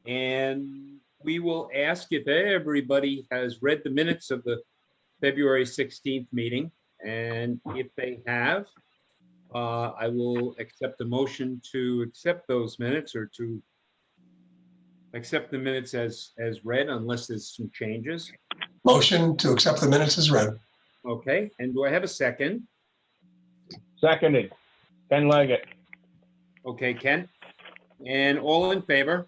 And we will ask if everybody has read the minutes of the February 16th meeting. And if they have, I will accept a motion to accept those minutes or to accept the minutes as read unless there's some changes. Motion to accept the minutes is read. Okay, and do I have a second? Seconded. Ken Leggett. Okay, Ken. And all in favor?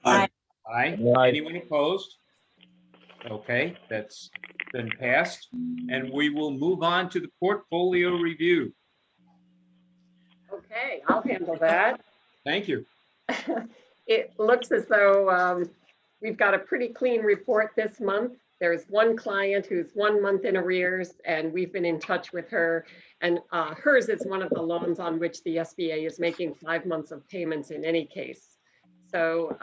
Aye. Aye. Aye. Anyone opposed? Okay, that's been passed. And we will move on to the portfolio review. Okay, I'll handle that. Thank you. It looks as though we've got a pretty clean report this month. There's one client who's 1 month in arrears, and we've been in touch with her. And hers is one of the loans on which the SBA is making 5 months of payments in any case. So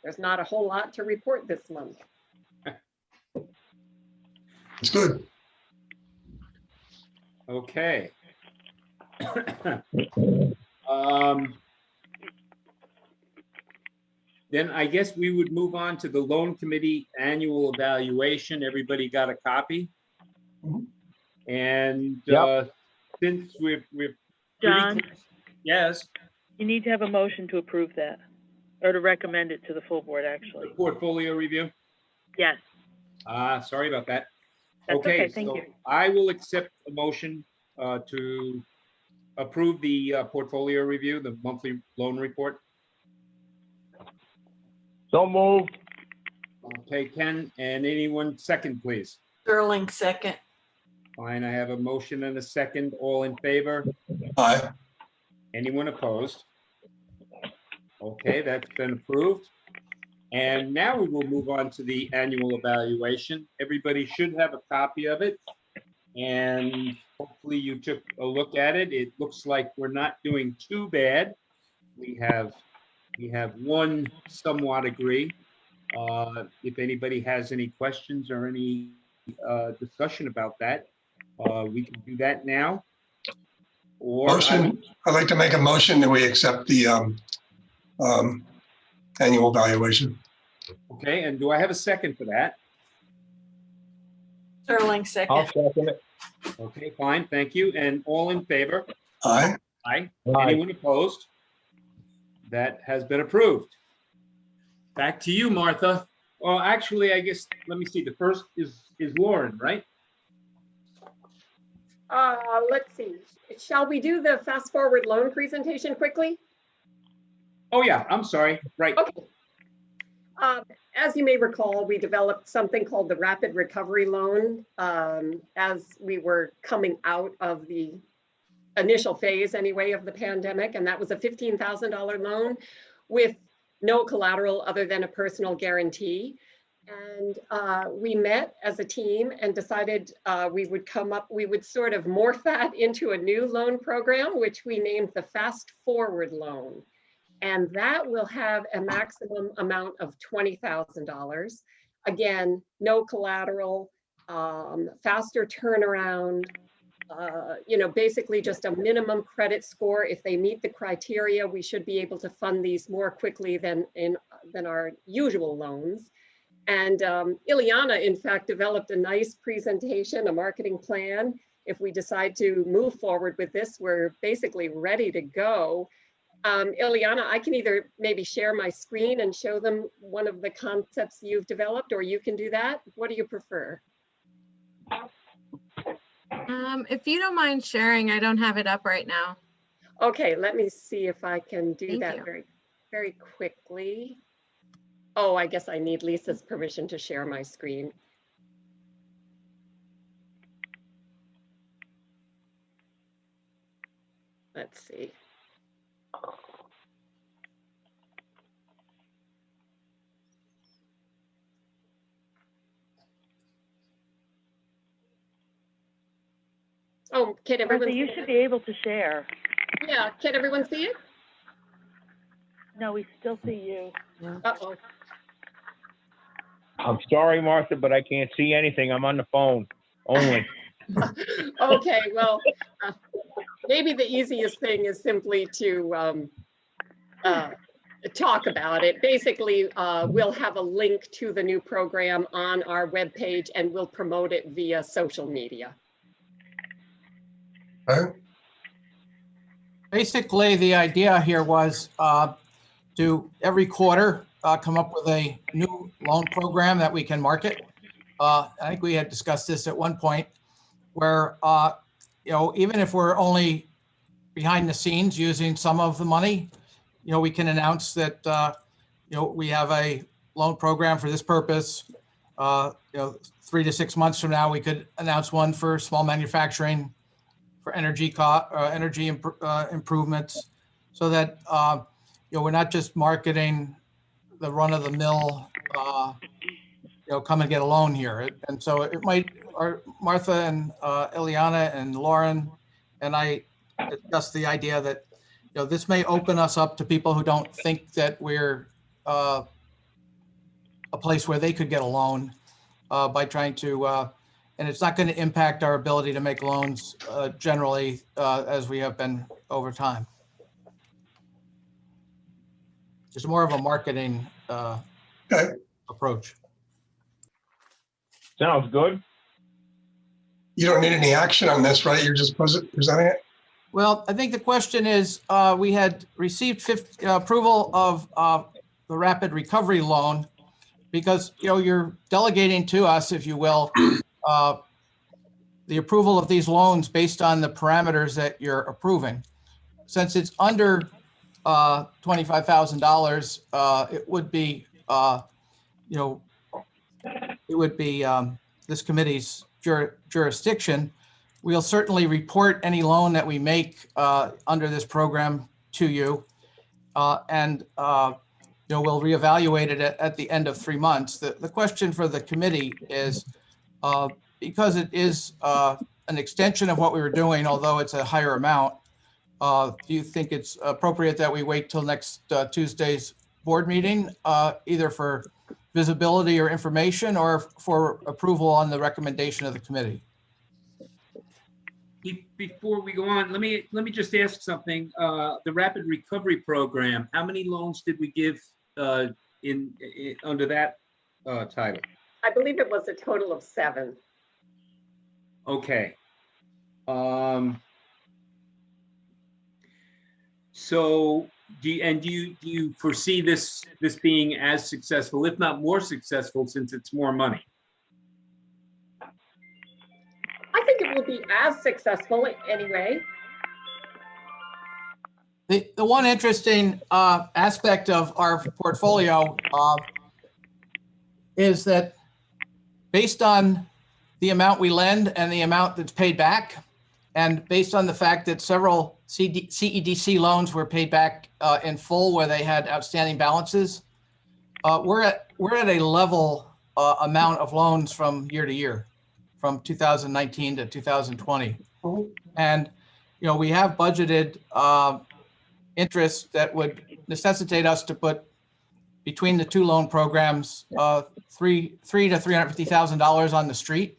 there's not a whole lot to report this month. It's good. Okay. Then I guess we would move on to the loan committee annual evaluation. Everybody got a copy? Mhm. And Yep. since we're pretty John? close- Yes, You need to have a motion to approve that, or to recommend it to the full board, the actually. portfolio review. Yes, Sorry about that. that's okay, So thank you. I will accept a motion to approve the portfolio review, the monthly loan report. So moved. Okay, Ken, and anyone second, please. Sterling, second. Fine, I have a motion and a second. All in favor? Aye. Anyone opposed? Okay, that's been approved. And now we will move on to the annual evaluation. Everybody should have a copy of it. And hopefully you took a look at it. It looks like we're not doing too bad. We have one somewhat agree. If anybody has any questions or any discussion about that, we can do that now. Or Motion, I'd like to make a motion that we accept the annual valuation. Okay, and do I have a second for that? Sterling, I'll second. second it. Okay, fine, thank you. And all in favor? Aye. Aye. Aye. Anyone opposed? That has been approved. Back to you, Martha. Well, actually, I guess, let me see, the first is Lauren, right? Let's see, shall we do the fast forward loan presentation quickly? Oh, yeah, I'm sorry, right. Okay. As you may recall, we developed something called the Rapid Recovery Loan as we were coming out of the initial phase anyway of the pandemic. And that was a $15,000 loan with no collateral other than a personal guarantee. And we met as a team and decided we would sort of morph that into a new loan program, which we named the Fast Forward Loan. And that will have a maximum amount of $20,000. Again, no collateral, faster turnaround, basically just a minimum credit score. If they meet the criteria, we should be able to fund these more quickly than our usual loans. And Ileana, in fact, developed a nice presentation, a marketing plan. If we decide to move forward with this, we're basically ready to go. Ileana, I can either maybe share my screen and show them one of the concepts you've developed, or you can do that. What do you prefer? If you don't mind sharing, I don't have it up right now. Okay, let me see if I can do Thank that you. very, very quickly. Oh, I guess I need Lisa's permission to share my screen. Let's see. Oh, can everyone? Martha, you see should it? be able to share. Yeah, can everyone see it? No, we still see you. Uh-oh. I'm sorry, Martha, but I can't see anything. I'm on the phone only. Okay, well, maybe the easiest thing is simply to talk about it. Basically, we'll have a link to the new program on our webpage and we'll promote it via social media. Okay. Basically, the idea here was to every quarter come up with a new loan program that we can market. I think we had discussed this at one point where, even if we're only behind the scenes using some of the money, we can announce that, we have a loan program for this purpose. 3 to 6 months from now, we could announce one for small manufacturing, for energy improvements, so that we're not just marketing the run of the mill, come and get a loan here. And so it might, Martha and Ileana and Lauren and I discussed the idea that this may open us up to people who don't think that we're a place where they could get a loan by trying to, and it's not going to impact our ability to make loans generally as we have been over time. It's more of a marketing Okay. approach. Sounds good. You don't need any action on this, right? You're just presenting it? Well, I think the question is, we had received approval of the rapid recovery loan because, you're delegating to us, if you will, the approval of these loans based on the parameters that you're approving. Since it's under $25,000, it would be, this committee's jurisdiction. We'll certainly report any loan that we make under this program to you. And we'll reevaluate it at the end of 3 months. The question for the committee is, because it is an extension of what we were doing, although it's a higher amount, do you think it's appropriate that we wait till next Tuesday's board meeting, either for visibility or information or for approval on the recommendation of the committee? Before we go on, let me just ask something. The Rapid Recovery Program, how many loans did we give in under that title? I believe it was a total of 7. Okay. So do you foresee this being as successful, if not more successful, since it's more money? I think it will be as successful anyway. The one interesting aspect of our portfolio is that based on the amount we lend and the amount that's paid back, and based on the fact that several CEDC loans were paid back in full where they had outstanding balances, we're at a level amount of loans from year to year, from 2019 to 2020. And, we have budgeted interest that would necessitate us to put between the 2 loan programs, $300,000 to $350,000 on the street.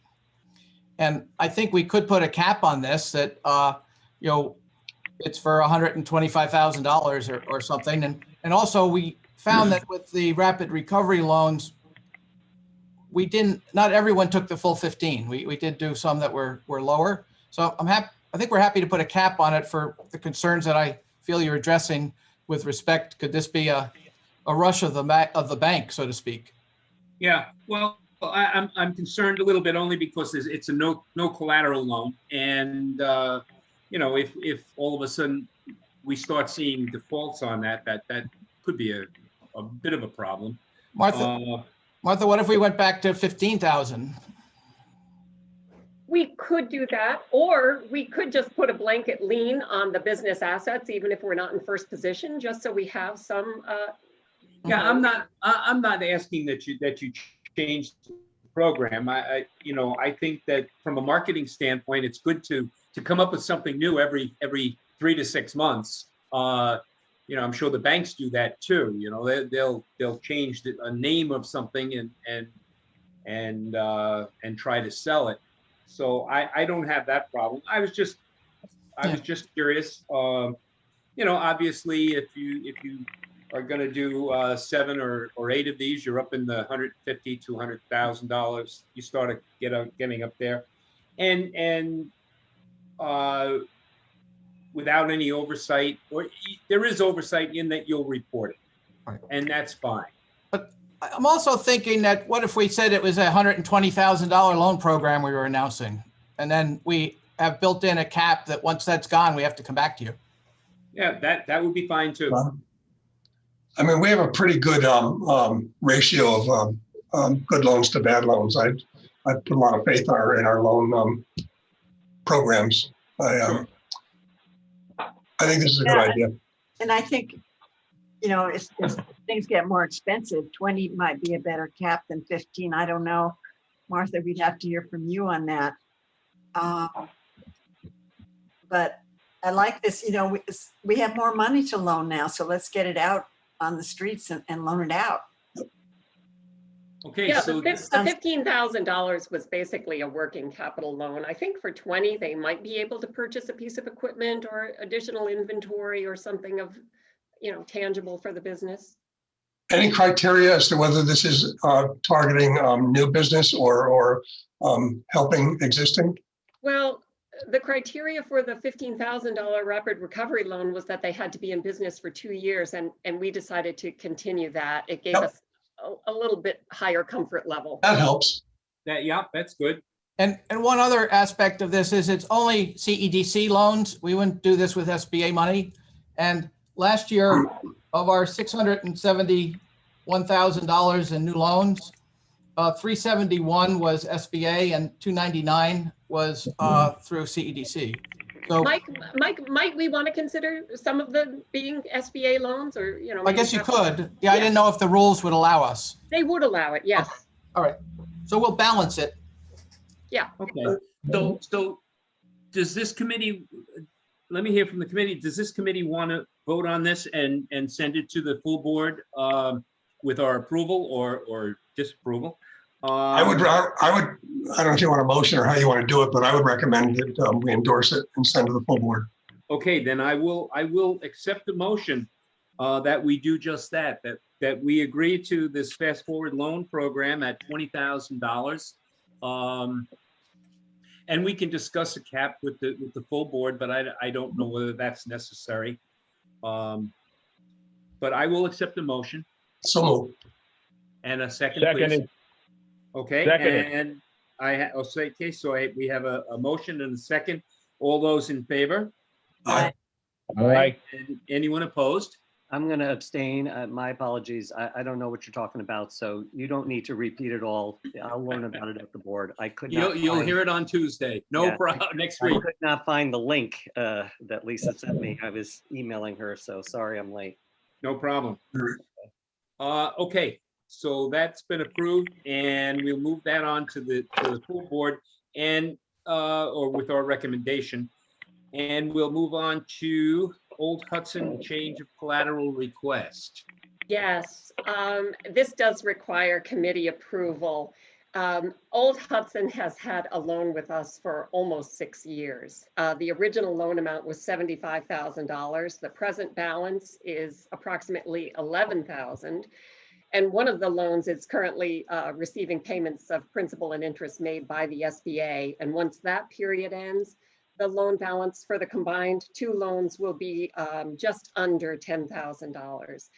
And I think we could put a cap on this that, it's for $125,000 or something. And also we found that with the rapid recovery loans, not everyone took the full 15. We did do some that were lower. So I think we're happy to put a cap on it for the concerns that I feel you're addressing with respect. Could this be a rush of the bank, so to speak? Yeah, well, I'm concerned a little bit only because it's a no collateral loan, and if all of a sudden we start seeing defaults on that could be a bit of a problem. Martha, what if we went back to 15,000? We could do that, or we could just put a blanket lien on the business assets, even if we're not in first position, just so we have some. Yeah, I'm not asking that you change the program. I think that from a marketing standpoint, it's good to come up with something new every 3 to 6 months. I'm sure the banks do that too. They'll change a name of something and try to sell it. So I don't have that problem. I was just curious. Obviously, if you are gonna do 7 or 8 of these, you're up in the $150,000 to $200,000. You start getting up there, and without any oversight, or there is oversight in that you'll report it, Right. and that's fine. But I'm also thinking that what if we said it was a $120,000 loan program we were announcing? And then we have built in a cap that once that's gone, we have to come back to you. Yeah, that would be fine too. I mean, we have a pretty good ratio of good loans to bad loans. I put a lot of faith in our loan programs. Sure. I think this is a good idea. And I think, you know, if things get more expensive, 20 might be a better cap than 15. I don't know. Martha, we'd have to hear from you on that. But I like this, you know, we have more money to loan now, so let's get it out on the streets and loan it out. Okay, Yeah, so the $15,000 was basically a working capital loan. I think for 20, they might be able to purchase a piece of equipment or additional inventory or something of, you know, tangible for the business. Any criteria as to whether this is targeting new business or helping existing? Well, the criteria for the $15,000 rapid recovery loan was that they had to be in business for 2 years, and we decided to continue that. It gave us a little bit higher comfort level. That helps. yeah, that's good. And one other aspect of this is it's only CEDC loans. We wouldn't do this with SBA money. And last year, of our $671,000 in new loans, 371 was SBA and 299 was through CEDC. So Mike, might we want to consider some of them being SBA loans, or, you know? I guess you could. Yeah, I didn't know if the rules would allow us. They would allow it, yes. All right. So we'll balance it. Yeah. Okay, so does this committee, let me hear from the committee, does this committee want to vote on this and send it to the full board with our approval or disapproval? I don't know if you want a motion or how you want to do it, but I would recommend that we endorse it and send to the full board. Okay, then I will accept the motion that we do just that we agree to this fast forward loan program at $20,000. And we can discuss a cap with the full board, but I don't know whether that's necessary. But I will accept the motion. So moved. And a second, please. Seconded. Okay, Seconded. and I'll say, okay, so we have a motion and a second. All those in favor? Aye. All right. And anyone opposed? I'm going to abstain. My apologies. I don't know what you're talking about, so you don't need to repeat it all. I'll learn about it at the board. I could not. You'll hear it on Tuesday. No Yeah. problem. Next I week. could not find the link that Lisa sent me. I was emailing her, so sorry I'm late. No problem. Okay, so that's been approved, and we'll move that on to the full board and or with our recommendation. And we'll move on to Old Hudson change of collateral request. Yes, this does require committee approval. Old Hudson has had a loan with us for almost 6 years. The original loan amount was $75,000. The present balance is approximately $11,000. And one of the loans is currently receiving payments of principal and interest made by the SBA. And once that period ends, the loan balance for the combined 2 loans will be just under $10,000.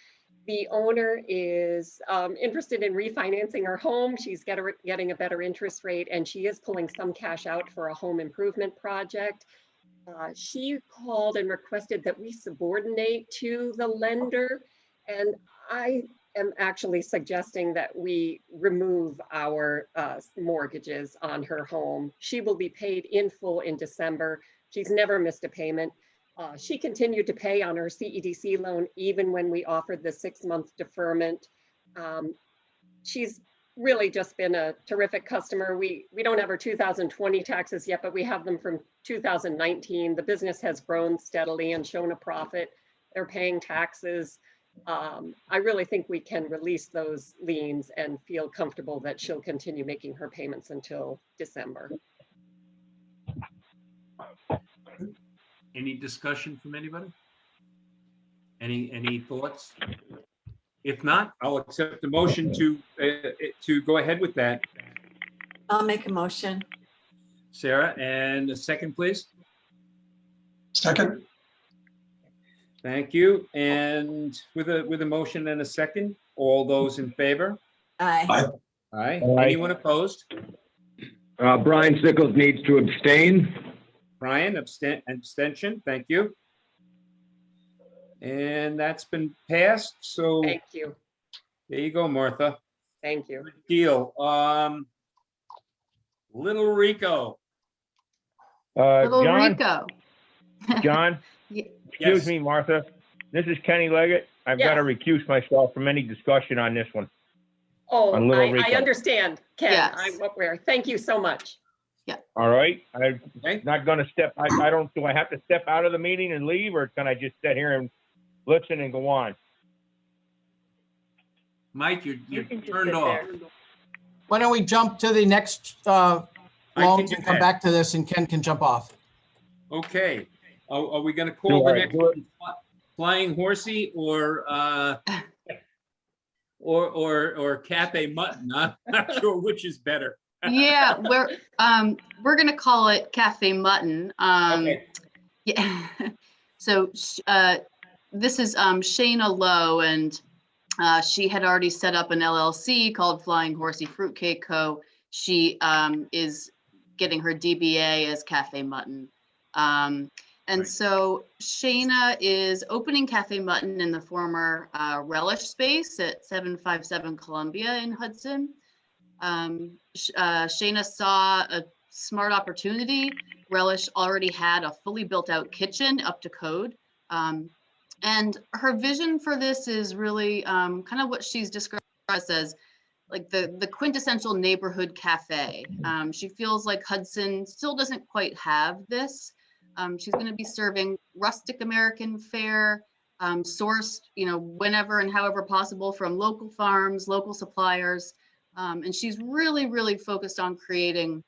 The owner is interested in refinancing her home. She's getting a better interest rate, and she is pulling some cash out for a home improvement project. She called and requested that we subordinate to the lender, and I am actually suggesting that we remove our mortgages on her home. She will be paid in full in December. She's never missed a payment. She continued to pay on her CEDC loan even when we offered the 6-month deferment. She's really just been a terrific customer. We don't have her 2020 taxes yet, but we have them from 2019. The business has grown steadily and shown a profit. They're paying taxes. I really think we can release those liens and feel comfortable that she'll continue making her payments until December. Any discussion from anybody? Any thoughts? If not, I'll accept the motion to go ahead with that. I'll make a motion. Sarah, and a second, please. Second, Thank you. And with a motion and a second, all those in favor? Aye. Aye. Aye. Aye. Anyone opposed? Brian Sickles needs to abstain. Brian, abstention. Thank you. And that's been passed. So Thank you. there you go, Martha. Thank you. Good deal. Little Rico. Little John, Rico. John, Ye- excuse Yes. me, Martha. This is Kenny Leggett. I've got to recuse myself from any discussion on this one. Oh, On Little I Rico. understand, Ken. Yes. I'm aware. Thank you so much. All right? I'm Okay. not going to step, I don't, do I have to step out of the meeting and leave, or can I just sit here and listen and go on? Mike, You you're can just turned sit off. there. Why don't we jump to the next can loans do and come that. back to this and Ken can jump off. Okay. Are we going to call the All right, next do it. one Flying Horsey or Cafe Mutton? I'm not sure which is better. Yeah, we're gonna call it Cafe Mutton. Okay. Yeah. So this is Shayna Lowe, and she had already set up an LLC called Flying Horsey Fruitcake Co. She is getting her DBA as Cafe Mutton. And Right. so Shayna is opening Cafe Mutton in the former Relish space at 757 Columbia in Hudson. Shayna saw a smart opportunity. Relish already had a fully built out kitchen up to code. And her vision for this is really kind of what she's described as like the quintessential neighborhood cafe. She feels like Hudson still doesn't quite have this. She's going to be serving rustic American fare, sourced, whenever and however possible from local farms, local suppliers. And she's really, really focused on creating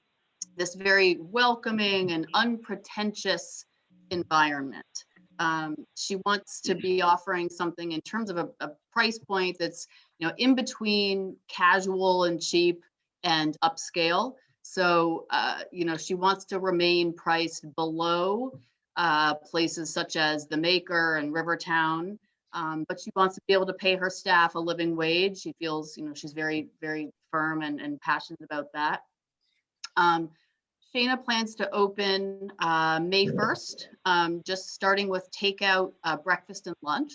this very welcoming and unpretentious environment. She wants to be offering something in terms of a price point that's, in between casual and cheap and upscale. So, she wants to remain priced below places such as the Maker and Rivertown. But she wants to be able to pay her staff a living wage. She feels, she's very, very firm and passionate about that. Shayna plans to open May 1st, just starting with takeout, breakfast and lunch.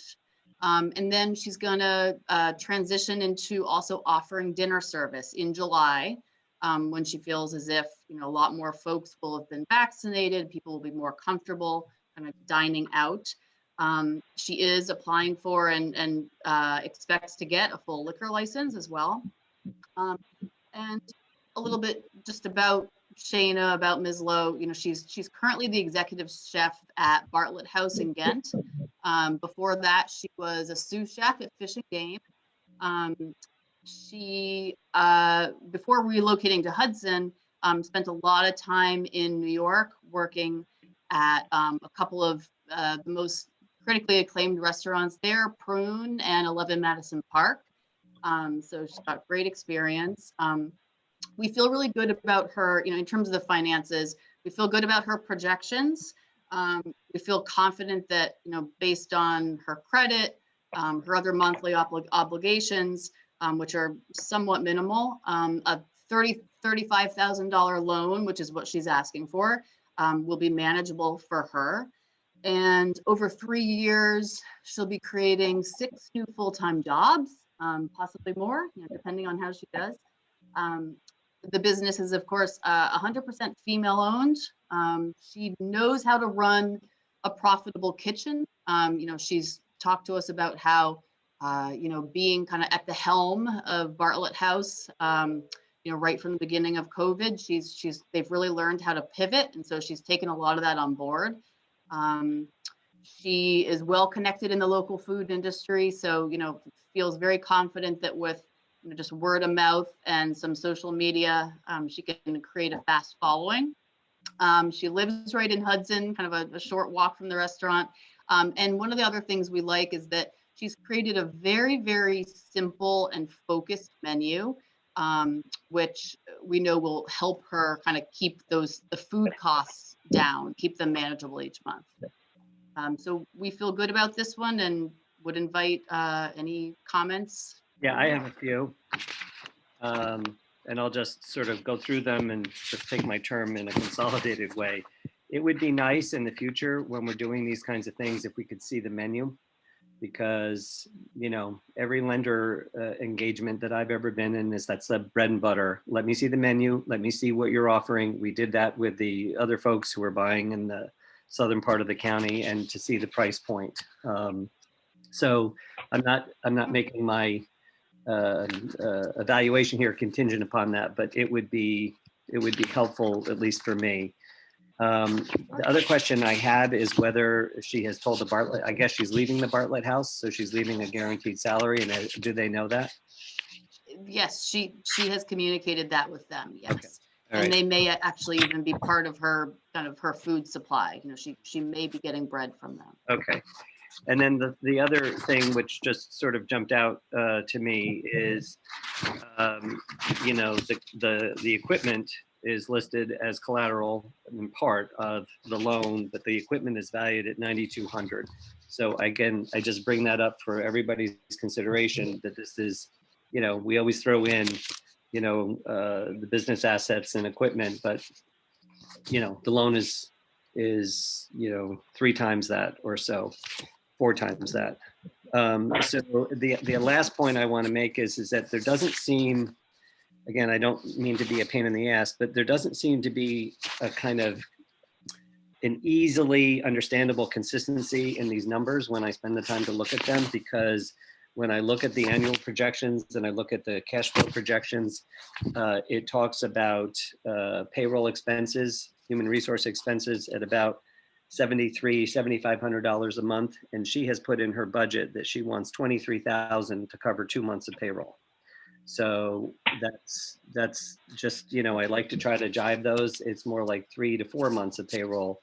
And then she's gonna transition into also offering dinner service in July, when she feels as if, a lot more folks will have been vaccinated, people will be more comfortable kind of dining out. She is applying for and expects to get a full liquor license as well. And a little bit just about Shayna, about Ms. Lowe. She's currently the executive chef at Bartlett House in Ghent. Before that, she was a sous chef at Fish and Game. She, before relocating to Hudson, spent a lot of time in New York working at a couple of the most critically acclaimed restaurants there, Prune and 11 Madison Park. So she's got great experience. We feel really good about her, in terms of the finances. We feel good about her projections. We feel confident that, based on her credit, her other monthly obligations, which are somewhat minimal, a $35,000 loan, which is what she's asking for, will be manageable for her. And over 3 years, she'll be creating 6 new full-time jobs, possibly more, depending on how she does. The business is, of course, 100% female-owned. She knows how to run a profitable kitchen. She's talked to us about how, being kind of at the helm of Bartlett House, right from the beginning of COVID, they've really learned how to pivot, and so she's taken a lot of that on board. She is well connected in the local food industry, so feels very confident that with just word of mouth and some social media, she can create a fast following. She lives right in Hudson, kind of a short walk from the restaurant. And one of the other things we like is that She's created a very, very simple and focused menu, which we know will help her kind of keep the food costs down, keep them manageable each month. So we feel good about this one and would invite any comments. Yeah, I have a few. And I'll just sort of go through them and just take my term in a consolidated way. It would be nice in the future when we're doing these kinds of things if we could see the menu, because, you know, every lender engagement that I've ever been in is that's the bread and butter. Let me see the menu. Let me see what you're offering. We did that with the other folks who were buying in the southern part of the county, and to see the price point. So I'm not making my evaluation here contingent upon that, but it would be helpful, at least for me. The other question I had is whether she has told the Bartlett, I guess she's leaving the Bartlett house, so she's leaving a guaranteed salary, and do they know that? Yes, she has communicated that with them, yes. Okay. And Right. they may actually even be part of her, kind of her food supply. You know, she may be getting bread from them. Okay. And then the other thing which just sort of jumped out to me is, you know, the equipment is listed as collateral in part of the loan, but the equipment is valued at $9,200. So again, I just bring that up for everybody's consideration, that this is, you know, we always throw in, you know, the business assets and equipment, but, you know, the loan is, you know, 3 times that or so, 4 times that. So the last point I want to make is that there doesn't seem, again, I don't mean to be a pain in the ass, but there doesn't seem to be a kind of an easily understandable consistency in these numbers when I spend the time to look at them, because when I look at the annual projections and I look at the cash flow projections, it talks about payroll expenses, human resource expenses at about $7,500 a month. And she has put in her budget that she wants $23,000 to cover 2 months of payroll. So that's just, you know, I like to try to jive those. It's more like 3 to 4 months of payroll,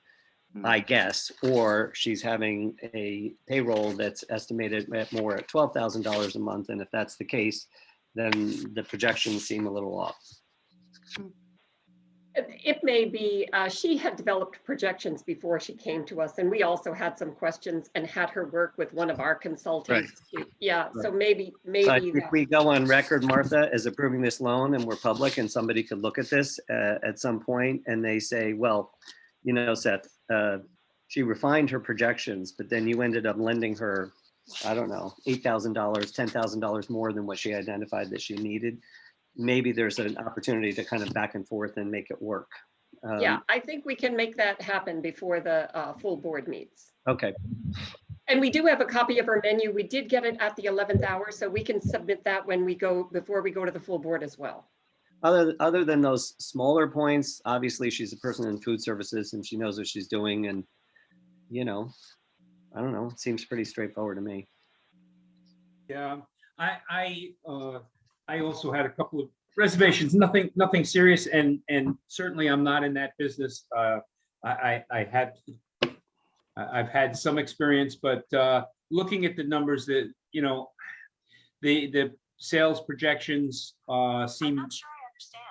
I guess, or she's having a payroll that's estimated at more at $12,000 a month. And if that's the case, then the projections seem a little off. It may be, she had developed projections before she came to us, and we also had some questions and had her work with one of our consultants. Yeah, Right. so maybe If we go on record, Martha, as approving this loan and we're public and somebody could look at this at some point and they say, well, you know, Seth, she refined her projections, but then you ended up lending her, I don't know, $8,000, $10,000 more than what she identified that she needed. Maybe there's an opportunity to kind of back and forth and make it work. Yeah, I think we can make that happen before the full board meets. Okay. And we do have a copy of our menu. We did get it at the 11th hour, so we can submit that when we go, before we go to the full board as well. Other than those smaller points, obviously she's a person in food services and she knows what she's doing, and, you know, I don't know, it seems pretty straightforward to me. Yeah, I also had a couple of reservations, nothing serious, and certainly I'm not in that business. I've had some experience, but looking at the numbers that, you know, the sales projections seem. I'm not sure I understand.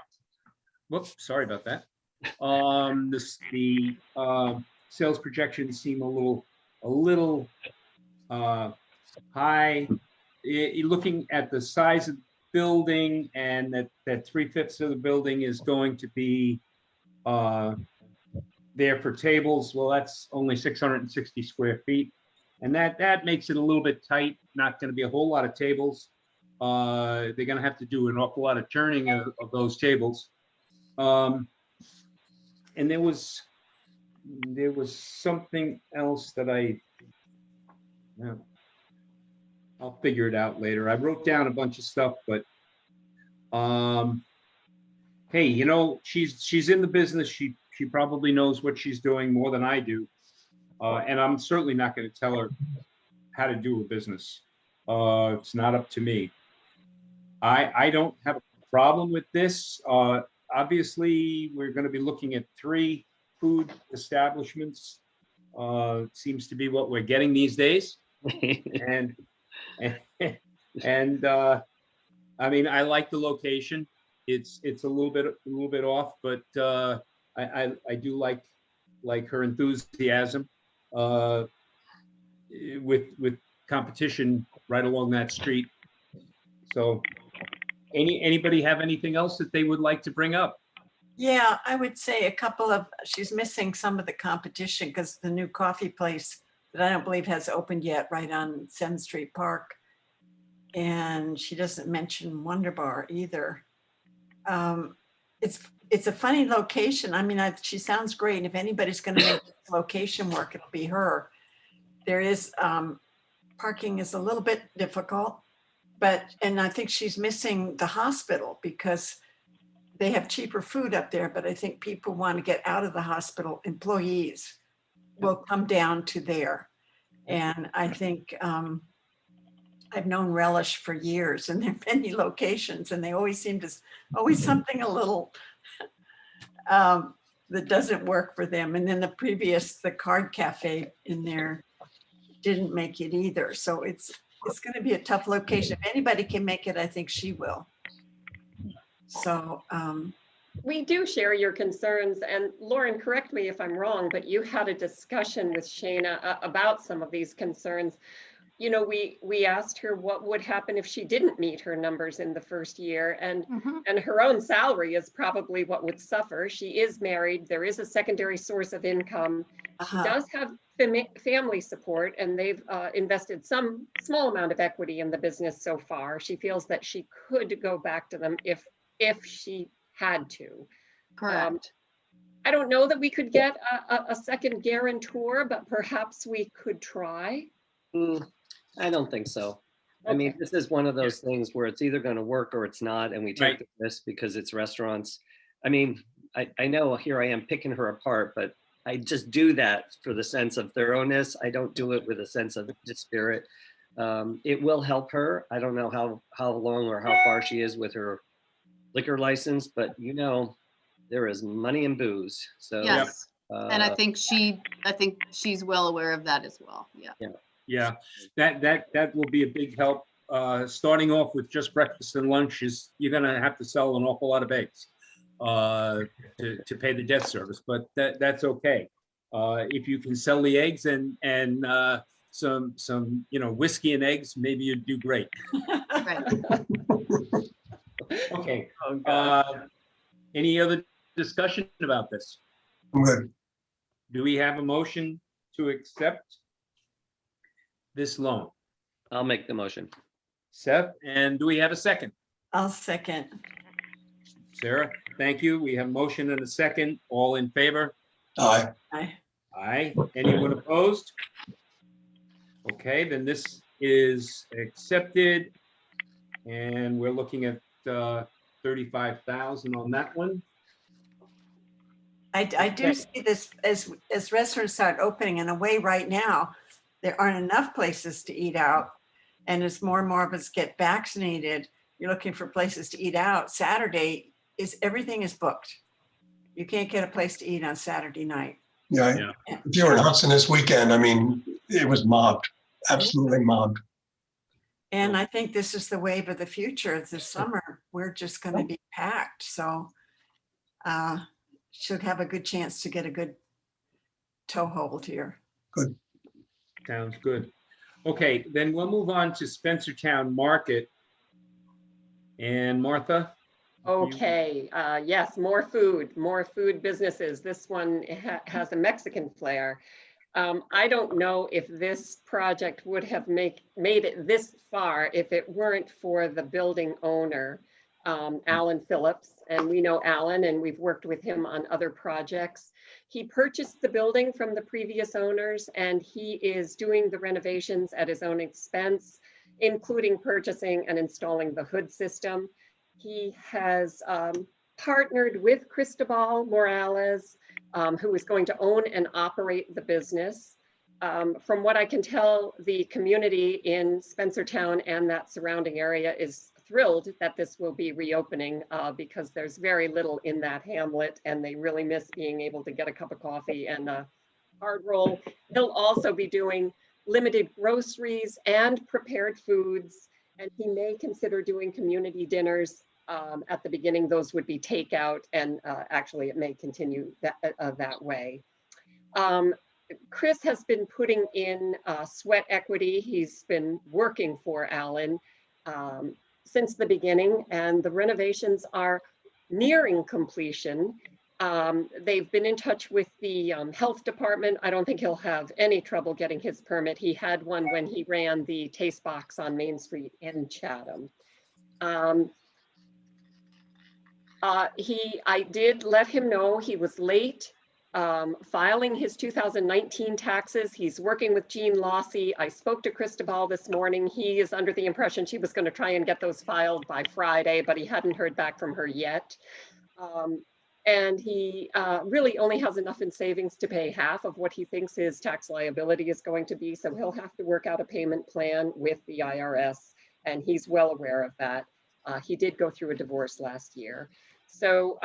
Whoops, sorry about that. The sales projections seem a little high. Looking at the size of the building, and that 3/5 of the building is going to be there for tables. Well, that's only 660 square feet. And that makes it a little bit tight, not going to be a whole lot of tables. They're going to have to do an awful lot of turning of those tables. And there was something else that I'll figure it out later. I wrote down a bunch of stuff, but hey, you know, she's in the business. She probably knows what she's doing more than I do. And I'm certainly not going to tell her how to do a business. It's not up to me. I don't have a problem with this. Obviously, we're going to be looking at 3 food establishments. Seems to be what we're getting these days. And And I mean, I like the location. It's a little bit off, but I do like her enthusiasm with competition right along that street. So anybody have anything else that they would like to bring up? Yeah, I would say she's missing some of the competition because the new coffee place that I don't believe has opened yet right on 7th Street Park. And she doesn't mention Wonder Bar either. It's a funny location. I mean, she sounds great. And if anybody's going to make this location work, it'll be her. There is, parking is a little bit difficult, and I think she's missing the hospital because they have cheaper food up there, but I think people want to get out of the hospital. Employees will come down to there. And I think I've known Relish for years, and there are many locations, and they always seem to, always something a little that doesn't work for them. And then the Card Cafe in there didn't make it either. So it's going to be a tough location. If anybody can make it, I think she will. So we do share your concerns, and Lauren, correct me if I'm wrong, but you had a discussion with Shayna about some of these concerns. You know, we asked her what would happen if she didn't meet her numbers in the first year, and her own salary is probably what would suffer. She is married. There is a secondary source of income. She does have family support, and they've invested some small amount of equity in the business so far. She feels that she could go back to them if she had to. Correct. I don't know that we could get a second guarantor, but perhaps we could try. I don't think so. I mean, this is one of those things where it's either going to work or it's not, and we take the risk because it's restaurants. I mean, I know here I am picking her apart, but I just do that for the sense of thoroughness. I don't do it with a sense of spirit. It will help her. I don't know how long or how far she is with her liquor license, but you know, there is money in booze. So yes, and I think she's well aware of that as well. Yeah, that will be a big help. Starting off with just breakfast and lunch is, you're gonna have to sell an awful lot of eggs to pay the debt service, but that's okay. If you can sell the eggs and some whiskey and eggs, maybe you'd do great. Right. Okay. Any other discussion about this? I'm good. Do we have a motion to accept this loan? I'll make the motion. Seth, and do we have a second? I'll second. Sarah, thank you. We have a motion and a second. All in favor? Aye. Aye. Anyone opposed? Okay, then this is accepted. And we're looking at 35,000 on that one. I do see this as restaurants start opening in a way right now, there aren't enough places to eat out. And as more and more of us get vaccinated, you're looking for places to eat out. Saturday everything is booked. You can't get a place to eat on Saturday night. Yeah. If you were in Hudson this weekend, I mean, it was mobbed, absolutely mobbed. And I think this is the wave of the future. This summer, we're just going to be packed. So should have a good chance to get a good toehold here. Good. Sounds good. Okay, then we'll move on to Spencertown Market. And Martha? Okay, yes, more food businesses. This one has a Mexican flair. I don't know if this project would have made it this far if it weren't for the building owner, Alan Phillips. And we know Alan, and we've worked with him on other projects. He purchased the building from the previous owners, and he is doing the renovations at his own expense, including purchasing and installing the hood system. He has partnered with Cristobal Morales, who is going to own and operate the business. From what I can tell, the community in Spencertown and that surrounding area is thrilled that this will be reopening because there's very little in that hamlet, and they really miss being able to get a cup of coffee and a hard roll. He'll also be doing limited groceries and prepared foods. And he may consider doing community dinners. At the beginning, those would be takeout, and actually it may continue that way. Chris has been putting in sweat equity. He's been working for Alan since the beginning, and the renovations are nearing completion. They've been in touch with the health department. I don't think he'll have any trouble getting his permit. He had one when he ran the Taste Box on Main Street in Chatham. I did let him know he was late filing his 2019 taxes. He's working with Jean Lossy. I spoke to Cristobal this morning. He is under the impression she was going to try and get those filed by Friday, but he hadn't heard back from her yet. And he really only has enough in savings to pay half of what he thinks his tax liability is going to be. So he'll have to work out a payment plan with the IRS, and he's well aware of that. He did go through a divorce last year. So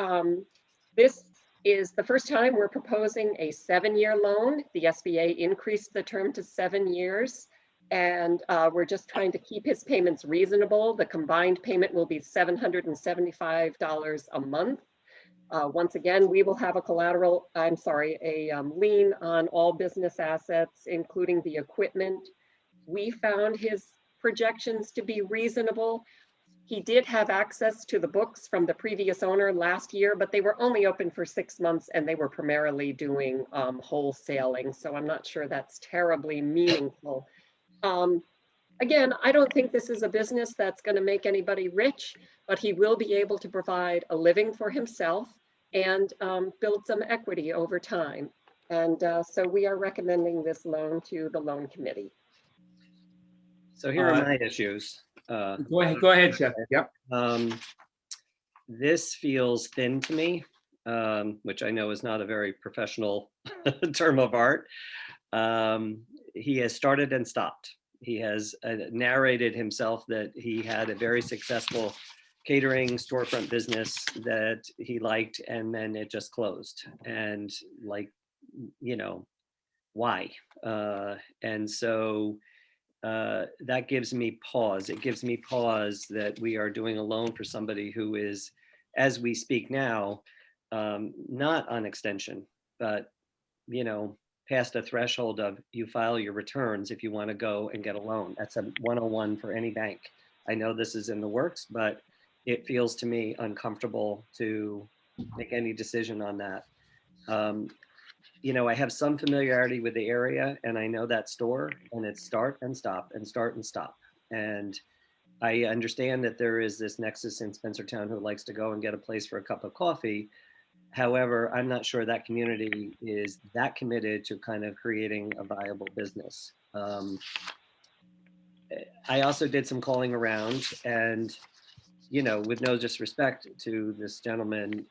this is the first time we're proposing a 7-year loan. The SBA increased the term to 7 years, and we're just trying to keep his payments reasonable. The combined payment will be $775 a month. Once again, we will have a lien on all business assets, including the equipment. We found his projections to be reasonable. He did have access to the books from the previous owner last year, but they were only open for 6 months and they were primarily doing wholesaling. So I'm not sure that's terribly meaningful. Again, I don't think this is a business that's going to make anybody rich, but he will be able to provide a living for himself and build some equity over time. And so we are recommending this loan to the loan committee. So here are my issues. Go ahead, Jeff. Yep. This feels thin to me, which I know is not a very professional term of art. He has started and stopped. He has narrated himself that he had a very successful catering storefront business that he liked, and then it just closed. And like, you know, why? And so that gives me pause. It gives me pause that we are doing a loan for somebody who is, as we speak now, not on extension, but, you know, past a threshold of you file your returns if you want to go and get a loan. That's a 101 for any bank. I know this is in the works, but it feels to me uncomfortable to make any decision on that. You know, I have some familiarity with the area, and I know that store, and it's start and stop and start and stop. And I understand that there is this nexus in Spencertown who likes to go and get a place for a cup of coffee. However, I'm not sure that community is that committed to kind of creating a viable business. I also did some calling around, and, you know, with no disrespect to this gentleman,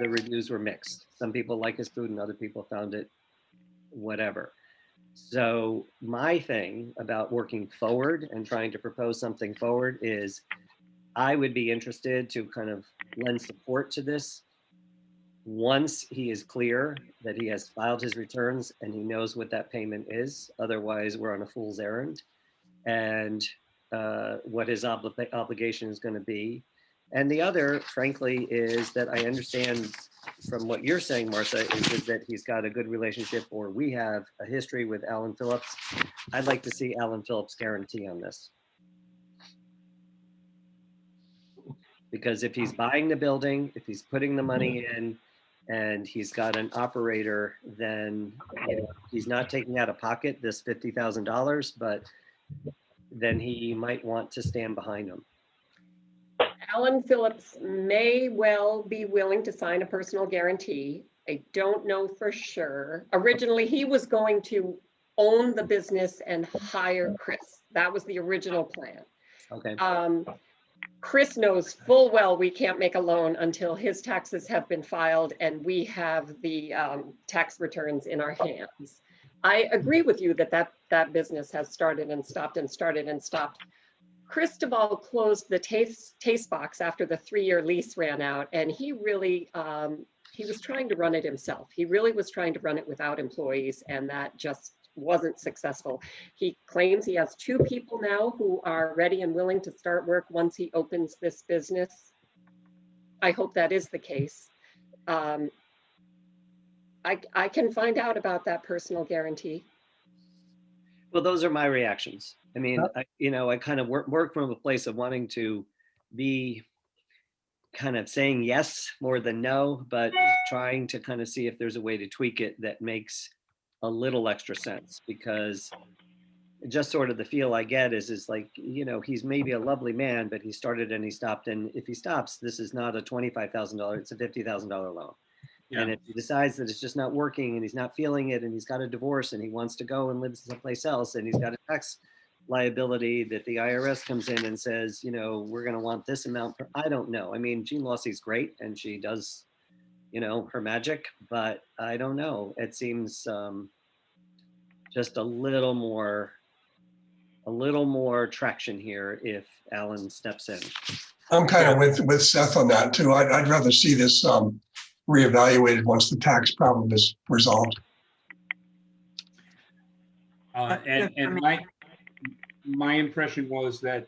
the reviews were mixed. Some people like his food and other people found it whatever. So my thing about working forward and trying to propose something forward is I would be interested to kind of lend support to this once he is clear that he has filed his returns and he knows what that payment is. Otherwise, we're on a fool's errand, and what his obligation is going to be. And the other, frankly, is that I understand from what you're saying, Martha, is that he's got a good relationship, or we have a history with Alan Phillips. I'd like to see Alan Phillips' guarantee on this. Because if he's buying the building, if he's putting the money in, and he's got an operator, then, you know, he's not taking out of pocket this $50,000, but then he might want to stand behind him. Alan Phillips may well be willing to sign a personal guarantee. I don't know for sure. Originally, he was going to own the business and hire Chris. That was the original plan. Okay. Chris knows full well we can't make a loan until his taxes have been filed and we have the tax returns in our hands. I agree with you that business has started and stopped and started and stopped. Cristobal closed the taste box after the 3-year lease ran out, and he really, he was trying to run it himself. He really was trying to run it without employees, and that just wasn't successful. He claims he has 2 people now who are ready and willing to start work once he opens this business. I hope that is the case. I can find out about that personal guarantee. Well, those are my reactions. I mean, I kind of work from a place of wanting to be kind of saying yes more than no, but trying to kind of see if there's a way to tweak it that makes a little extra sense, because just sort of the feel I get is like, he's maybe a lovely man, but he started and he stopped. And if he stops, this is not a $25,000, it's a $50,000 loan. Yeah. And if he decides that it's just not working and he's not feeling it and he's got a divorce and he wants to go and live someplace else and he's got a tax liability that the IRS comes in and says, we're going to want this amount. I don't know. I mean, Jean Lossie's great and she does, her magic, but I don't know. It seems just a little more traction here if Alan steps in. I'm kind of with Seth on that too. I'd rather see this reevaluated once the tax problem is resolved. And my impression was that,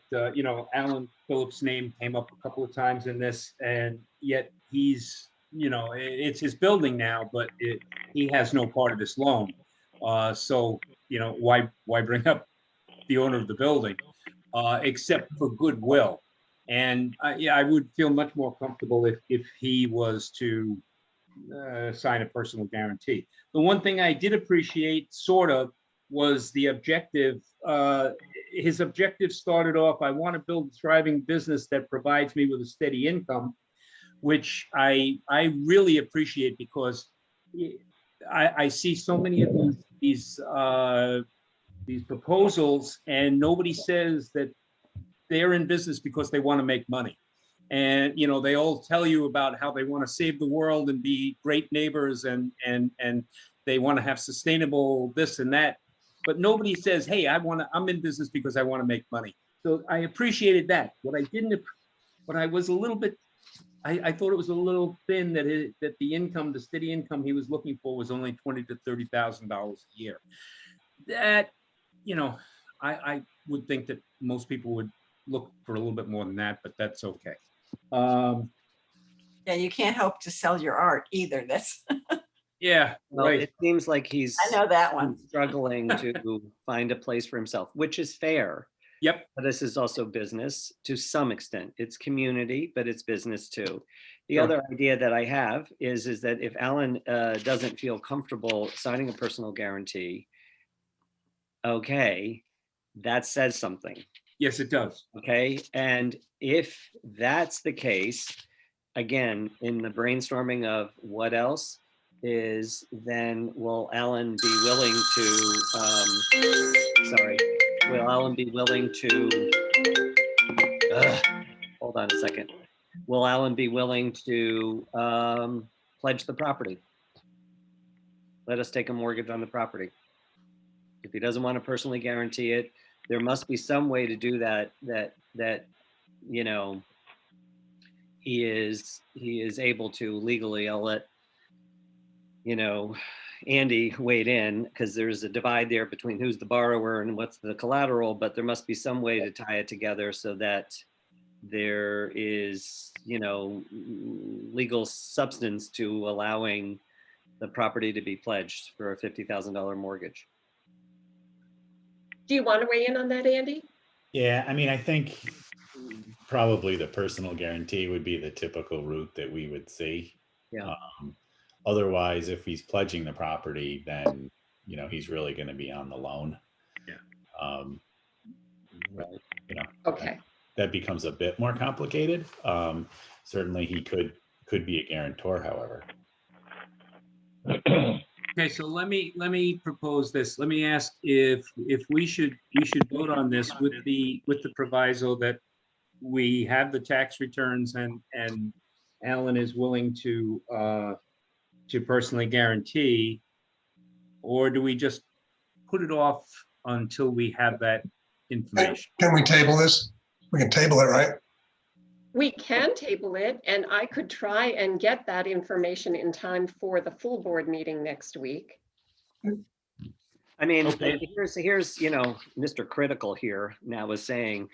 Alan Phillips' name came up a couple of times in this, and yet he's, it's his building now, but he has no part of this loan. So, why bring up the owner of the building, except for goodwill? And I would feel much more comfortable if he was to sign a personal guarantee. The one thing I did appreciate, sort of, was the objective. His objective started off, I want to build a thriving business that provides me with a steady income, which I really appreciate, because I see so many of these proposals, and nobody says that they're in business because they want to make money. And they all tell you about how they want to save the world and be great neighbors, and they want to have sustainable this and that. But nobody says, hey, I'm in business because I want to make money. So I appreciated that. What I was a little bit, I thought it was a little thin that the steady income he was looking for was only $20,000 to $30,000 a year. That, I would think that most people would look for a little bit more than that, but that's okay. Yeah, you can't hope to sell your art either. That's Yeah, well, right. It seems like he's I know that one. struggling to find a place for himself, which is fair. Yep. But this is also business to some extent. It's community, but it's business too. The Sure. other idea that I have is that if Alan doesn't feel comfortable signing a personal guarantee, okay, that says something. Yes, it does. Okay. And if that's the case, again, in the brainstorming of what else is, then will Alan be willing to, will Alan be willing to, hold on a second. Will Alan be willing to pledge the property? Let us take a mortgage on the property. If he doesn't want to personally guarantee it, there must be some way to do that he is able to legally. I'll let Andy weighed in, because there's a divide there between who's the borrower and what's the collateral, but there must be some way to tie it together so that there is legal substance to allowing the property to be pledged for a $50,000 mortgage. Do you want to weigh in on that, Andy? Yeah, I mean, I think probably the personal guarantee would be the typical route that we would see. Yeah. Otherwise, if he's pledging the property, then he's really going to be on the loan. Yeah. Right. Okay. That becomes a bit more complicated. Certainly, he could be a guarantor, however. Okay, so let me propose this. Let me ask if we should vote on this with the proviso that we have the tax returns and Alan is willing to personally guarantee, or do we just put it off until we have that information? Can we table this? We can table it, right? We can table it, and I could try and get that information in time for the full board meeting next week. I mean, Okay. here's, you know, Mr. Critical here now is saying,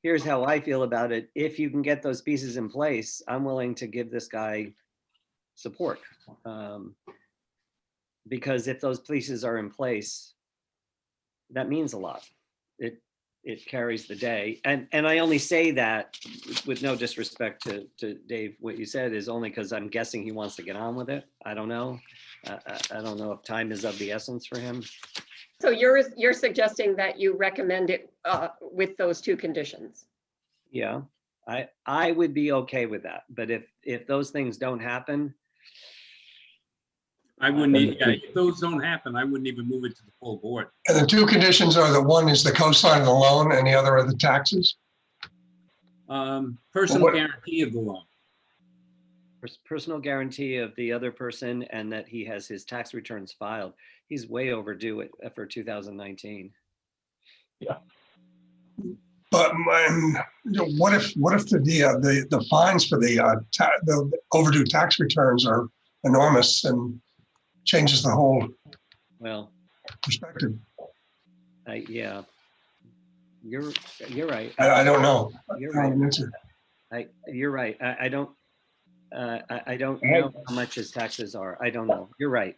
here's how I feel about it. If you can get those pieces in place, I'm willing to give this guy support. Because if those pieces are in place, that means a lot. It carries the day. And I only say that with no disrespect to Dave, what you said is only because I'm guessing he wants to get on with it. I don't know. I don't know if time is of the essence for him. So you're suggesting that you recommend it with those two conditions? Yeah, I would be okay with that. But if those things don't happen, I wouldn't, if those don't happen, I wouldn't even move it to the full board. And the two conditions are, the one is the cosign of the loan and the other are the taxes. Personal guarantee of the loan. personal guarantee of the other person and that he has his tax returns filed. He's way overdue it for 2019. But what if the fines for the overdue tax returns are enormous and changes the whole Well, perspective? yeah, you're right. I don't know. You're I don't right. have an answer. You're right. I don't know how much his taxes are. I don't know. You're right.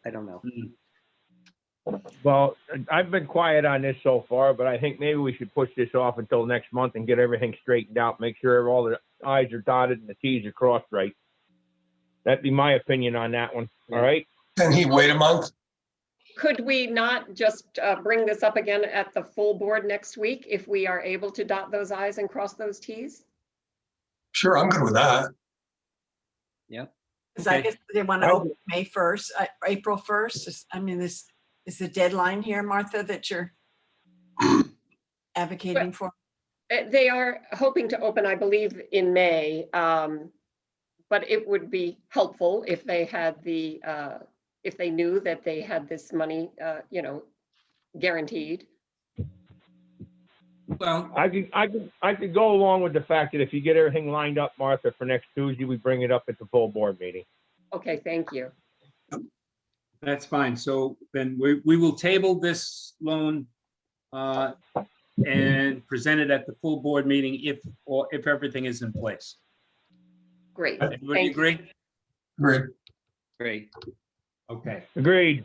I don't know. Well, I've been quiet on this so far, but I think maybe we should push this off until next month and get everything straightened out, make sure all the I's are dotted and the T's are crossed right. That'd be my opinion on that one. All right? Can he wait a month? Could we not just bring this up again at the full board next week if we are able to dot those i's and cross those t's? Sure, I'm good with that. Yeah. Because I guess they want to open May 1st, April 1st. I mean, this is the deadline here, Martha, that you're advocating for. They are hoping to open, I believe, in May. But it would be helpful if they had if they knew that they had this money, guaranteed. Well, I could go along with the fact that if you get everything lined up, Martha, for next Tuesday, we bring it up at the full board meeting. Okay, thank you. that's fine. So then we will table this loan and present it at the full board meeting if everything is in place. Great. Everybody agree? Great. Okay. Agreed.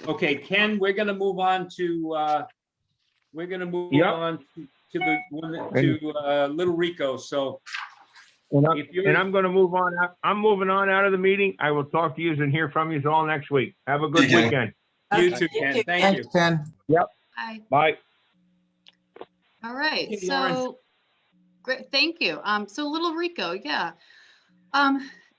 Okay, Ken, we're gonna move on to the one to Little Rico. So And I'm going to move on. I'm moving on out of the meeting. I will talk to you and hear from you all next week. Have a good Okay. weekend. you too, Ken. Thank Thanks, you. Ken. Hi. Bye. All right. Okay, Lauren. So great. Thank you. So Little Rico, yeah.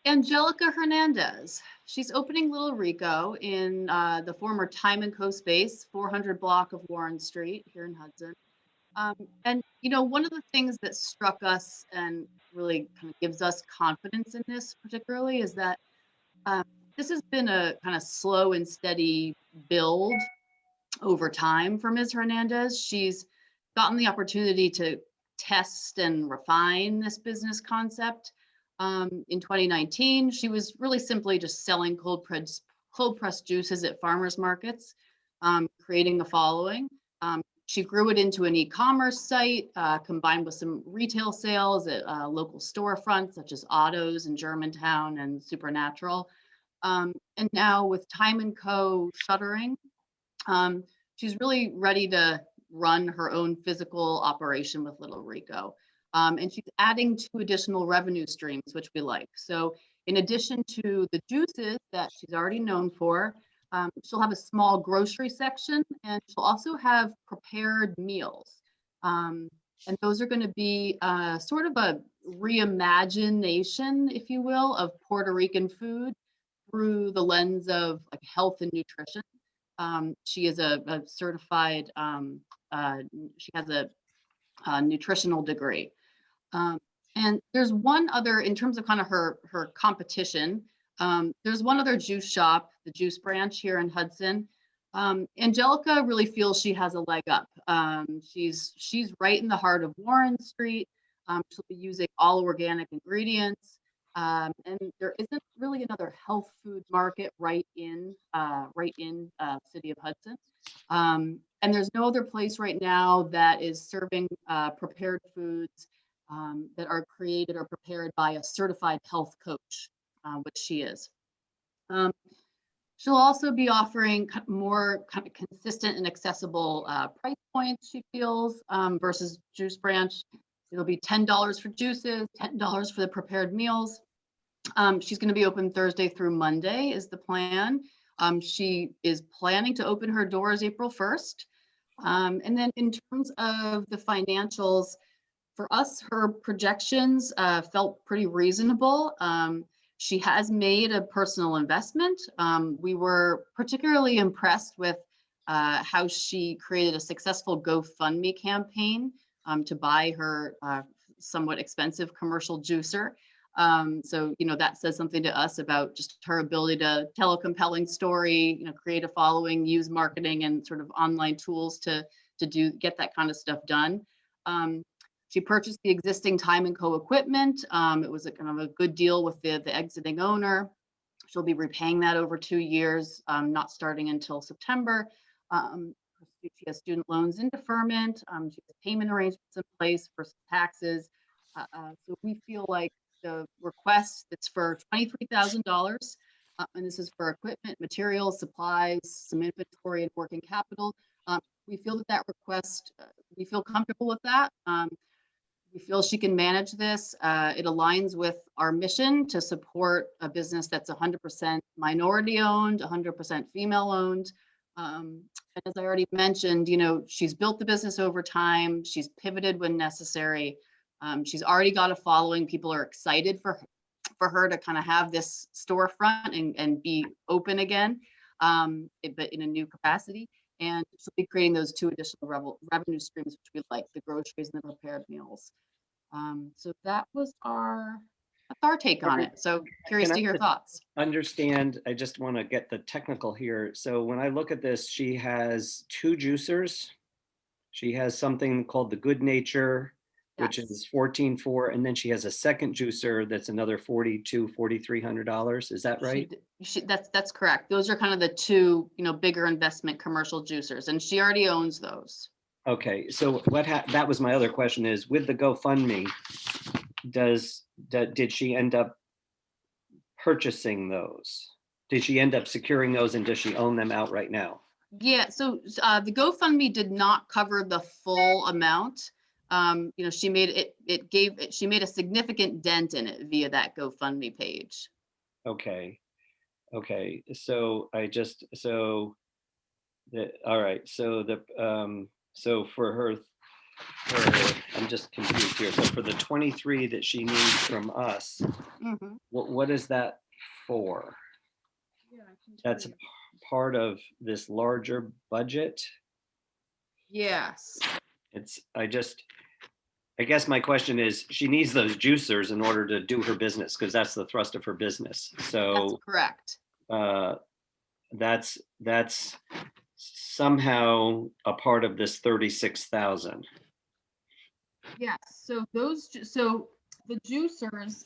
Angelica Hernandez. She's opening Little Rico in the former Time & Co space, 400 block of Warren Street here in Hudson. And, one of the things that struck us and really kind of gives us confidence in this particularly is that this has been a kind of slow and steady build over time for Ms. Hernandez. She's gotten the opportunity to test and refine this business concept. In 2019, she was really simply just selling cold pressed juices at farmers markets, creating the following. She grew it into an e-commerce site, combined with some retail sales at local storefronts such as Otto's in Germantown and Supernatural. And now with Time & Co shuttering, she's really ready to run her own physical operation with Little Rico. And she's adding 2 additional revenue streams, which we like. So in addition to the juices that she's already known for, she'll have a small grocery section, and she'll also have prepared meals. And those are going to be sort of a reimagination, if you will, of Puerto Rican food through the lens of like health and nutrition. She is a certified, she has a nutritional degree. And there's one other, in terms of kind of her competition, there's one other juice shop, the Juice Branch here in Hudson. Angelica really feels she has a leg up. She's right in the heart of Warren Street. She'll be using all organic ingredients. And there isn't really another health food market right in City of Hudson. And there's no other place right now that is serving prepared foods that are created or prepared by a certified health coach, which she is. She'll also be offering more kind of consistent and accessible price points, she feels, versus Juice Branch. It'll be $10 for juices, $10 for the prepared meals. She's going to be open Thursday through Monday is the plan. She is planning to open her doors April 1st. And then in terms of the financials, for us, her projections felt pretty reasonable. She has made a personal investment. We were particularly impressed with how she created a successful GoFundMe campaign to buy her somewhat expensive commercial juicer. So, that says something to us about just her ability to tell a compelling story, create a following, use marketing and sort of online tools to get that kind of stuff done. She purchased the existing Time & Co equipment. It was a kind of a good deal with the exiting owner. She'll be repaying that over 2 years, not starting until September. She has student loans in deferment. She has payment arrangements in place for some taxes. So we feel like the request that's for $23,000, and this is for equipment, materials, supplies, some inventory and working capital. We feel that request, we feel comfortable with that. We feel she can manage this. It aligns with our mission to support a business that's 100% minority owned, 100% female owned. And as I already mentioned, she's built the business over time. She's pivoted when necessary. She's already got a following. People are excited for her to kind of have this storefront and be open again, but in a new capacity. And she'll be creating those 2 additional revenue streams, which we like, the groceries and the prepared meals. So that's our take on it. So curious to hear thoughts. Understand, I just want to get the technical here. So when I look at this, she has 2 juicers. She has something called the Good Nature, which is $14,400, and then she has a second juicer that's another $4,300. Is that right? That's correct. Those are kind of the 2, bigger investment commercial juicers, and she already owns those. Okay, so that was my other question is, with the GoFundMe, did she end up purchasing those? Did she end up securing those, and does she own them outright now? Yeah, so the GoFundMe did not cover the full amount. She made she made a significant dent in it via that GoFundMe page. Okay. So all right. So for her, I'm just confused here. So for the 23 that she needs from us, what is that for? Yeah, that's part of this larger budget. Yes. I guess my question is, she needs those juicers in order to do her business, because that's the thrust of her business. So that's correct. That's somehow a part of this 36,000. Yes. So the juicers,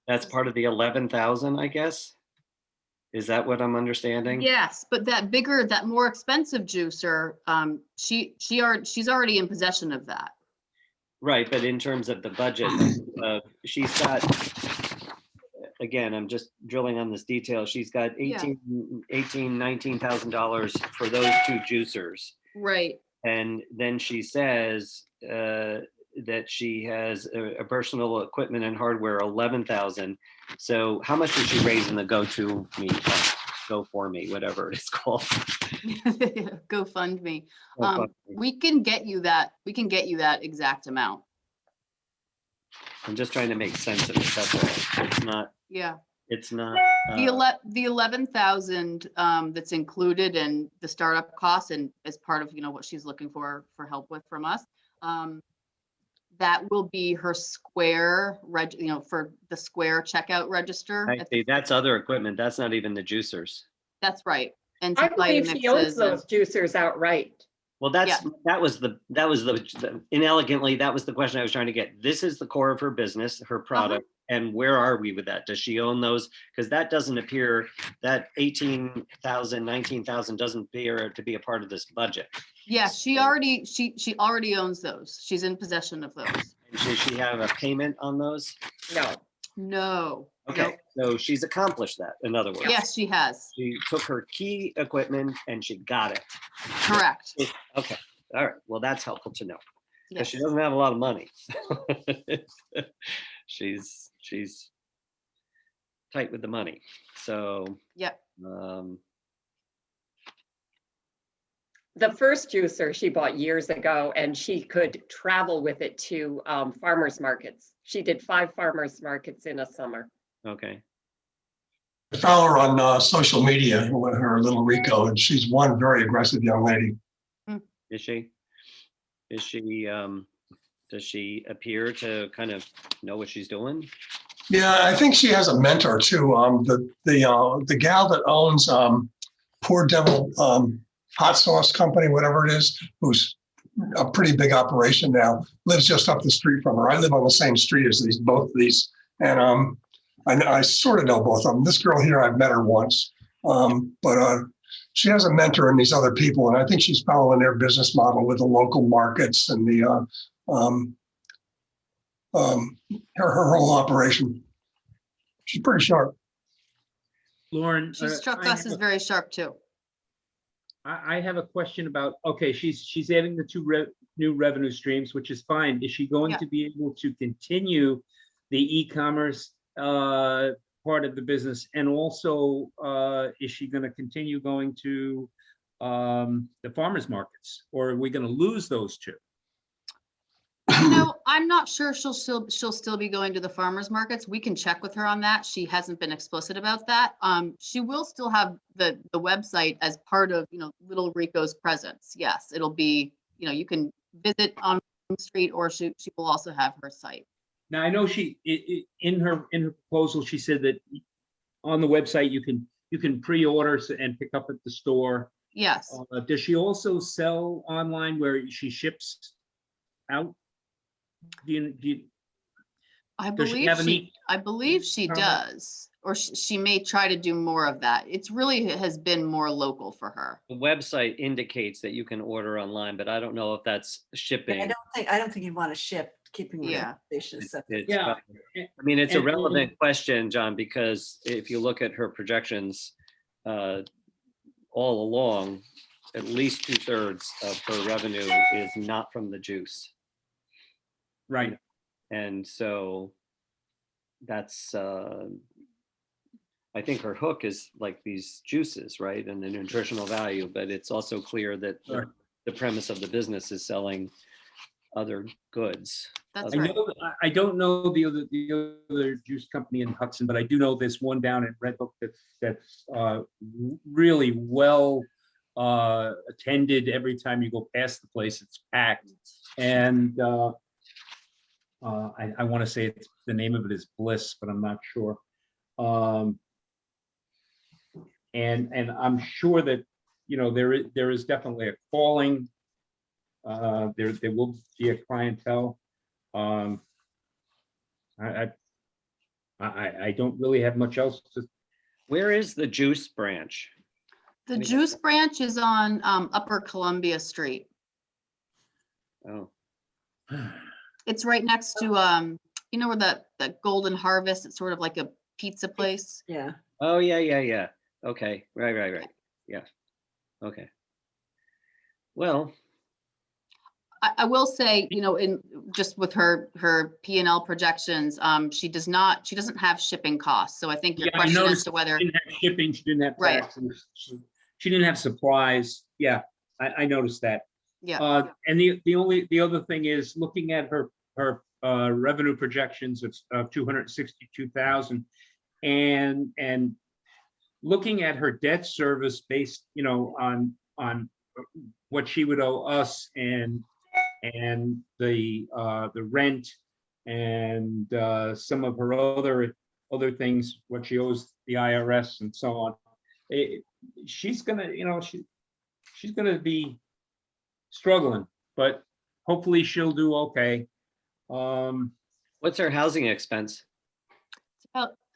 that's part of the 11,000, I guess. Is that what I'm understanding? Yes, but that more expensive juicer, she's already in possession of that. Right, but in terms of the budget, she's got, again, I'm just drilling on this detail. She's got $19,000 for those 2 juicers. Right. And then she says that she has a personal equipment and hardware, 11,000. So how much did she raise in the GoFundMe, whatever it's called? GoFundMe. We can get you that exact amount. I'm just trying to make sense of it. That's all. It's not. Yeah. It's not. The 11,000 that's included in the startup costs and as part of what she's looking for help with from us. That will be her Square for the Square checkout register. I see. That's other equipment. That's not even the juicers. That's right. And I believe she owns those juicers outright. Well, that was the inelegantly, that was the question I was trying to get. This is the core of her business, her product. And where are we with that? Does she own those? Because that doesn't appear, that 18,000, 19,000 doesn't appear to be a part of this budget. Yeah, she already owns those. She's in possession of those. And should she have a payment on those? No. No. Okay, so she's accomplished that, in other words. Yes, she has. She took her key equipment and she got it. Correct. Okay, all right, well, that's helpful to know. Because Yes. she doesn't have a lot of money. She's tight with the money, so. Yep. The first juicer she bought years ago, and she could travel with it to farmers markets. She did 5 farmers markets in a summer. Okay. I follow her on social media with her little Rico, and she's one very aggressive young lady. Is she? Is she? Does she appear to kind of know what she's doing? Yeah, I think she has a mentor too. The gal that owns Poor Devil Hot Sauce Company, whatever it is, who's a pretty big operation now, lives just up the street from her. I live on the same street as both of these, and I sort of know both of them. This girl here, I've met her once, but she has a mentor in these other people, and I think she's following their business model with the local markets and the her whole operation. She's pretty sharp. Lauren. She struck I us have as very sharp too. I have a question about, okay, she's adding the 2 new revenue streams, which is fine. Is she going to be able to continue the e-commerce part of the business? And also, is she going to continue going to the farmers markets, or are we going to lose those 2? You know, I'm not sure she'll still be going to the farmers markets. We can check with her on that. She hasn't been explicit about that. She will still have the website as part of, Little Rico's presence. Yes, it'll be, you can visit on the street, or she will also have her site. Now, I know in her proposal, she said that on the website you can pre-order and pick up at the store. Yes. Does she also sell online where she ships out? I does she believe have I believe she does, or she may try to do more of that. It's really has been more local for her. The website indicates that you can order online, but I don't know if that's shipping. I don't think you'd want to ship, keeping reservations separate. Yeah. I mean, it's a relevant question, John, because if you look at her projections all along, at least 2/3 of her revenue is not from the juice. Right. And so that's, I think her hook is like these juices, right? And the nutritional value, but it's also clear that the premise of the business is selling other goods. That's right. I don't know the other juice company in Hudson, but I do know this one down in Red Hook that's really well attended. Every time you go past the place, it's packed. And I want to say the name of it is Bliss, but I'm not sure. And I'm sure that there is definitely a calling. There will be a clientele. I don't really have much else to. Where is the juice branch? The juice branch is on Upper Columbia Street. Oh. It's right next to where that Golden Harvest. It's sort of like a pizza place. Yeah. Oh yeah. Okay. Right. Yeah. Okay. Well, I will say, in just with her P&L projections, she doesn't have shipping costs. So I think your question as to whether she didn't have shipping, she didn't have right. taxes, she didn't have supplies. Yeah, I noticed that. Yeah. And the other thing is looking at her revenue projections of 262,000, and looking at her debt service based, on what she would owe us and the rent and some of her other things, what she owes the IRS and so on. She's gonna, she's gonna be struggling, but hopefully she'll do okay. What's her housing expense? It's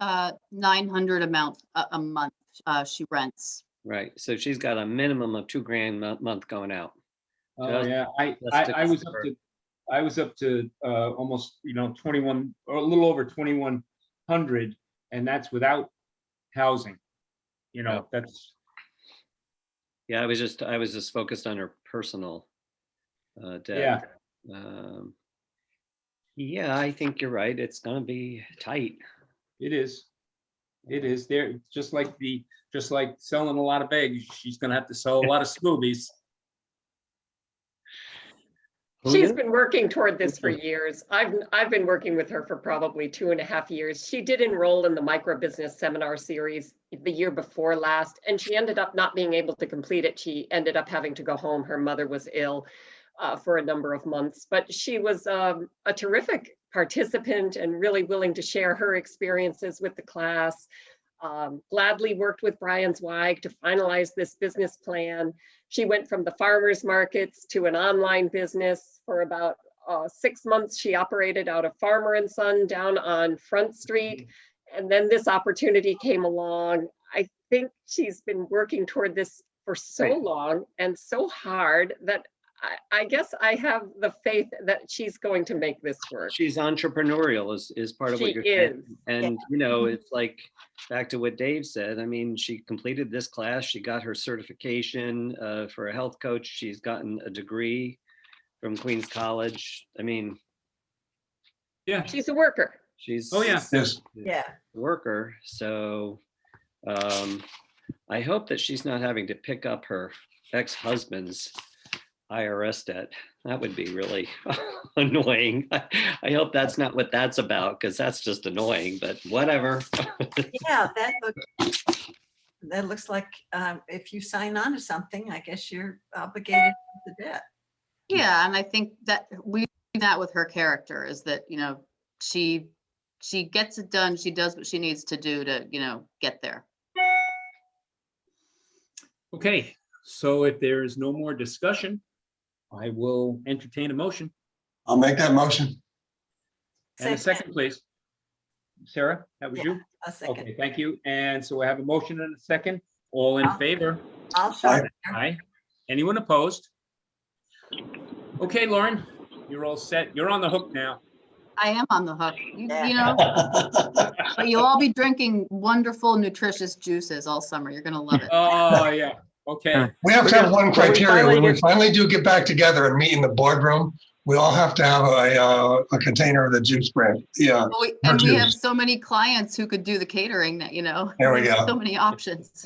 about 900 a month she rents. Right, so she's got a minimum of $2,000 a month going out. Oh, yeah, Just to I was cover. up to almost, 21 or a little over 2,100, and that's without housing. Yeah. That's, Yeah, I was just focused on her personal yeah, debt. Yeah, I think you're right. It's gonna be tight. it is. It is. There, just like selling a lot of eggs, she's gonna have to sell a lot of Scoobies. Who She's knew? been working toward this for years. I've been working with her for probably 2.5 years. She did enroll in the micro business seminar series the year before last, and she ended up not being able to complete it. She ended up having to go home. Her mother was ill for a number of months, but she was a terrific participant and really willing to share her experiences with the class. Gladly worked with Brian Zweig to finalize this business plan. She went from the farmers markets to an online business. For about 6 months. She operated out of Farmer and Son down on Front Street. And then this opportunity came along. I think she's been working toward this for so Right. long and so hard that I guess I have the faith that she's going to make this work. She's entrepreneurial is part of what She you're saying. is. And, it's like, back to what Dave said, I mean, she completed this class, she got her certification for a health coach, she's gotten a degree from Queens College. I mean, Yeah. She's a worker. she's Oh, yeah. Yes. Yeah. a worker. So I hope that she's not having to pick up her ex-husband's IRS debt. That would be really annoying. I hope that's not what that's about, because that's just annoying, but whatever. Yeah, that looks like if you sign on to something, I guess you're obligated to the debt. Yeah, and I think that we do that with her character is that, she gets it done. She does what she needs to do to, get there. Okay, so if there is no more discussion, I will entertain a motion. I'll make that motion. And a second, please. Sarah, that was you? A second. Okay, thank you. And so I have a motion and a second. All in favor? I'll show. Aye. Anyone opposed? Okay, Lauren, you're all set. You're on the hook now. I am on the hook, Yeah. but you'll all be drinking wonderful, nutritious juices all summer. You're gonna love it. Oh, yeah, okay. We have to have one So we criteria. finally When we get- finally do get back together and meet in the boardroom, we all have to have a container of the juice brand. Yeah, And we have juice. so many clients who could do the catering that, There we go. so many options.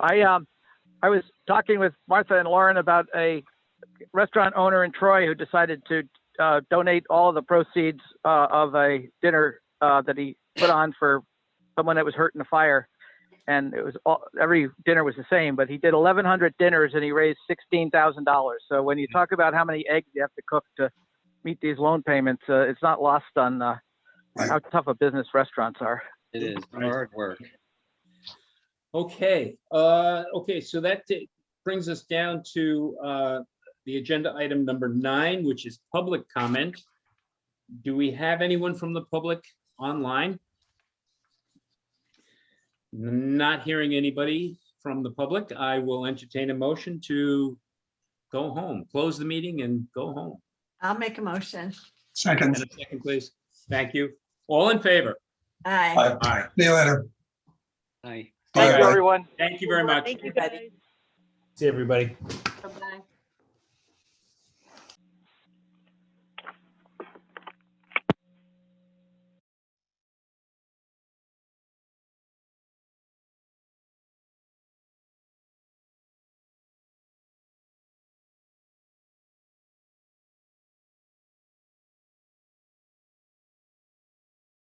I was talking with Martha and Lauren about a restaurant owner in Troy who decided to donate all of the proceeds of a dinner that he put on for someone that was hurt in a fire. And it was every dinner was the same, but he did 1,100 dinners and he raised $16,000. So when you talk about how many eggs you have to cook to meet these loan payments, it's not lost on how tough a business restaurants are. It is hard work. Okay, so that brings us down to the agenda item number 9, which is public comment. Do we have anyone from the public online? Not hearing anybody from the public, I will entertain a motion to go home, close the meeting and go home. I'll make a motion. second. And a second, please. Thank you. All in favor? Aye. Bye. Aye. See you later. Hi. Thank you, Bye. everyone. Thank you very much. Thank you, Everybody. guys. See everybody.